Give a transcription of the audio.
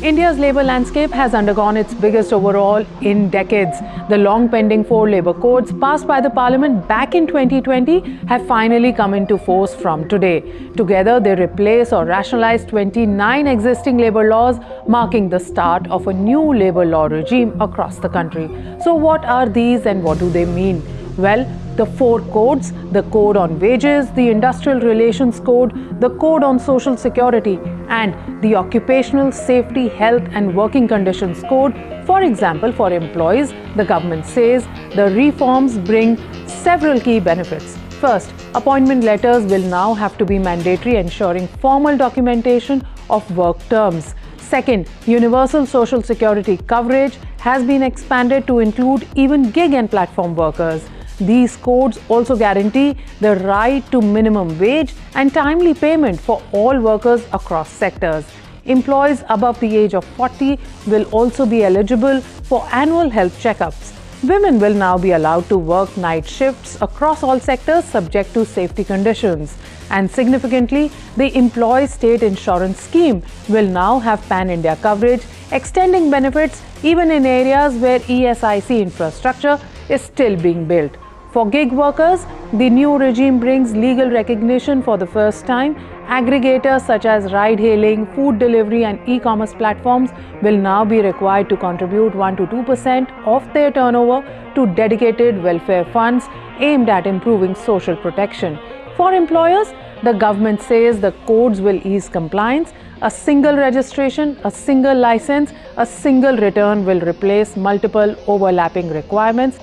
India's labour landscape has undergone its biggest overhaul in decades. The long-pending 4 labour codes passed by the Parliament back in 2020 have finally come into force from today. Together, they replace or rationalize 29 existing labour laws, marking the start of a new labour law regime across the country. So what are these and what do they mean? Well, the 4 codes, the Code on Wages, the Industrial Relations Code, the Code on Social Security, and the Occupational Safety, Health and Working Conditions Code. For example, for employees, the government says the reforms bring several key benefits. First, appointment letters will now have to be mandatory, ensuring formal documentation of work terms. Second, universal social security coverage has been expanded to include even gig and platform workers. These codes also guarantee the right to minimum wage and timely payment for all workers across sectors. Employees above the age of 40 will also be eligible for annual health checkups. Women will now be allowed to work night shifts across all sectors subject to safety conditions. And significantly, the Employee State Insurance Scheme will now have pan-India coverage, extending benefits even in areas where ESIC infrastructure is still being built. For gig workers, the new regime brings legal recognition for the first time. Aggregators such as ride-hailing, food delivery and e-commerce platforms will now be required to contribute 1 to 2% of their turnover to dedicated welfare funds aimed at improving social protection. For employers, the government says the codes will ease compliance. A single registration, a single license, a single return will replace multiple overlapping requirements.